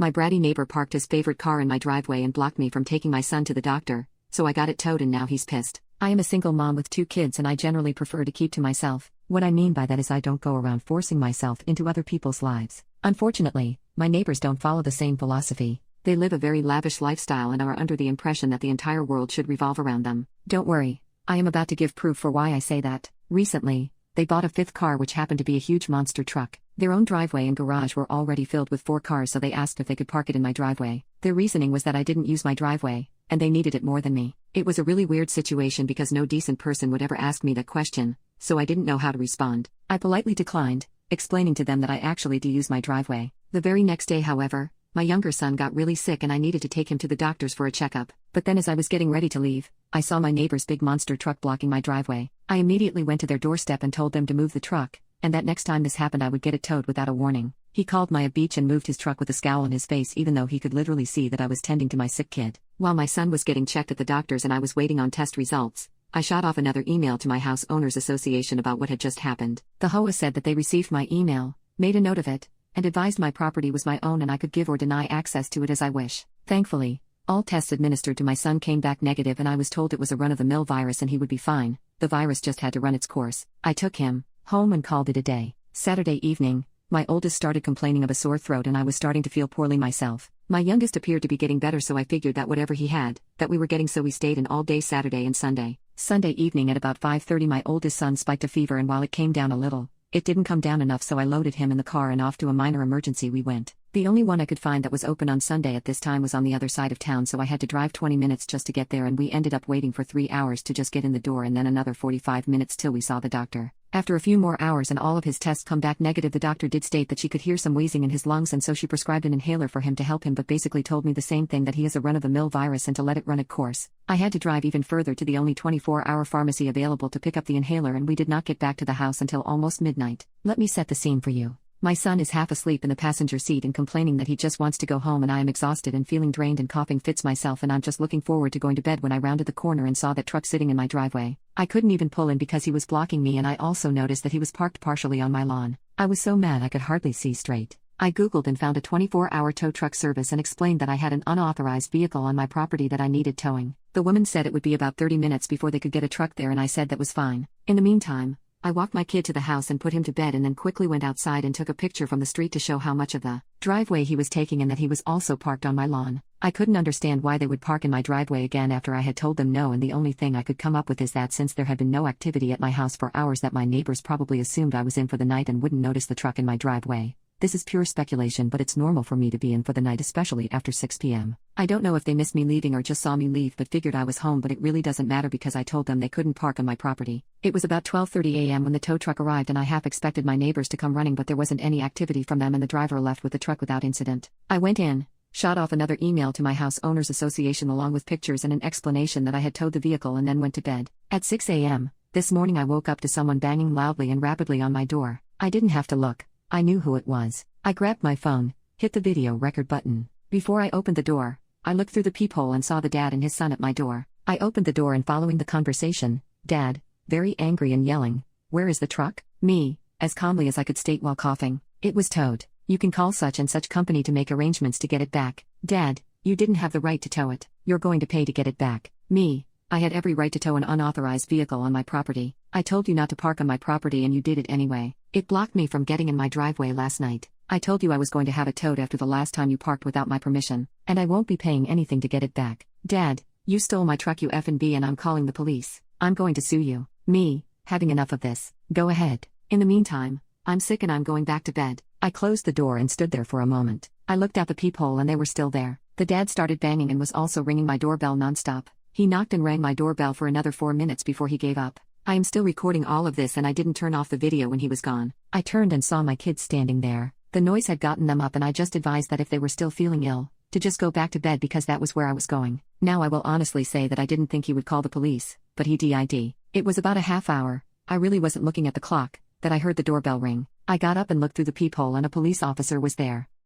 My bratty neighbor parked his favorite car in my driveway and blocked me from taking my son to the doctor, so I got it towed and now he's pissed. I am a single mom with 2 kids and I generally prefer to keep to myself. What I mean by that is I don't go around forcing myself into other people's lives. Unfortunately, my neighbors don't follow the same philosophy. They live a very lavish lifestyle and are under the impression that the entire world should revolve around them. Don't worry, I am about to give proof for why I say that. Recently, they bought a 5th car which happened to be a huge monster truck. Their own driveway and garage were already filled with 4 cars, so they asked if they could park it in my driveway. Their reasoning was that I didn't use my driveway, and they needed it more than me. It was a really weird situation because no decent person would ever ask me that question, so I didn't know how to respond. I politely declined, explaining to them that I actually do use my driveway. The very next day, however, my younger son got really sick and I needed to take him to the doctors for a checkup. But then as I was getting ready to leave, I saw my neighbor's big monster truck blocking my driveway. I immediately went to their doorstep and told them to move the truck, and that next time this happened I would get it towed without a warning. He called my a beach and moved his truck with a scowl on his face even though he could literally see that I was tending to my sick kid. While my son was getting checked at the doctors and I was waiting on test results, I shot off another email to my house owners association about what had just happened. The HOA said that they received my email, made a note of it, and advised my property was my own and I could give or deny access to it as I wish. Thankfully, all tests administered to my son came back negative and I was told it was a run-of-the-mill virus and he would be fine. The virus just had to run its course. I took him home and called it a day. Saturday evening, my oldest started complaining of a sore throat and I was starting to feel poorly myself. My youngest appeared to be getting better, so I figured that whatever he had, that we were getting, so we stayed in all day Saturday and Sunday. Sunday evening at about 5:30 my oldest son spiked a fever and while it came down a little, it didn't come down enough, so I loaded him in the car and off to a minor emergency we went. The only one I could find that was open on Sunday at this time was on the other side of town, so I had to drive 20 minutes just to get there and we ended up waiting for 3 hours to just get in the door and then another 45 minutes till we saw the doctor. After a few more hours and all of his tests come back negative, the doctor did state that she could hear some wheezing in his lungs and so she prescribed an inhaler for him to help him, but basically told me the same thing, that he has a run-of-the-mill virus and to let it run its course. I had to drive even further to the only 24-hour pharmacy available to pick up the inhaler and we did not get back to the house until almost midnight. Let me set the scene for you. My son is half asleep in the passenger seat and complaining that he just wants to go home, and I am exhausted and feeling drained and coughing fits myself, and I'm just looking forward to going to bed when I rounded the corner and saw that truck sitting in my driveway. I couldn't even pull in because he was blocking me, and I also noticed that he was parked partially on my lawn. I was so mad I could hardly see straight. I googled and found a 24-hour tow truck service and explained that I had an unauthorized vehicle on my property that I needed towing. The woman said it would be about 30 minutes before they could get a truck there, and I said that was fine. In the meantime, I walked my kid to the house and put him to bed and then quickly went outside and took a picture from the street to show how much of the driveway he was taking and that he was also parked on my lawn. I couldn't understand why they would park in my driveway again after I had told them no, and the only thing I could come up with is that since there had been no activity at my house for hours, that my neighbors probably assumed I was in for the night and wouldn't notice the truck in my driveway. This is pure speculation, but it's normal for me to be in for the night, especially after 6 p.m. I don't know if they missed me leaving or just saw me leave but figured I was home, but it really doesn't matter because I told them they couldn't park on my property. It was about 12:30 a.m. when the tow truck arrived and I half expected my neighbors to come running, but there wasn't any activity from them and the driver left with the truck without incident. I went in, shot off another email to my house owners association along with pictures and an explanation that I had towed the vehicle, and then went to bed. At 6 a.m. this morning I woke up to someone banging loudly and rapidly on my door. I didn't have to look. I knew who it was. I grabbed my phone, hit the video record button. Before I opened the door, I looked through the peephole and saw the dad and his son at my door. I opened the door and following the conversation, Dad, very angry and yelling, "Where is the truck?" Me, as calmly as I could state while coughing, "It was towed. You can call such and such company to make arrangements to get it back." Dad, "You didn't have the right to tow it. You're going to pay to get it back." Me, "I had every right to tow an unauthorized vehicle on my property. I told you not to park on my property and you did it anyway. It blocked me from getting in my driveway last night. I told you I was going to have it towed after the last time you parked without my permission, and I won't be paying anything to get it back." Dad, "You stole my truck, you F&B, and I'm calling the police. I'm going to sue you." Me, having enough of this, "Go ahead. In the meantime, I'm sick and I'm going back to bed." I closed the door and stood there for a moment. I looked out the peephole and they were still there. The dad started banging and was also ringing my doorbell nonstop. He knocked and rang my doorbell for another 4 minutes before he gave up. I am still recording all of this and I didn't turn off the video when he was gone. I turned and saw my kids standing there. The noise had gotten them up and I just advised that if they were still feeling ill, to just go back to bed because that was where I was going. Now I will honestly say that I didn't think he would call the police, but he did. It was about a half hour, I really wasn't looking at the clock, that I heard the doorbell ring. I got up and looked through the peephole and a police officer was there.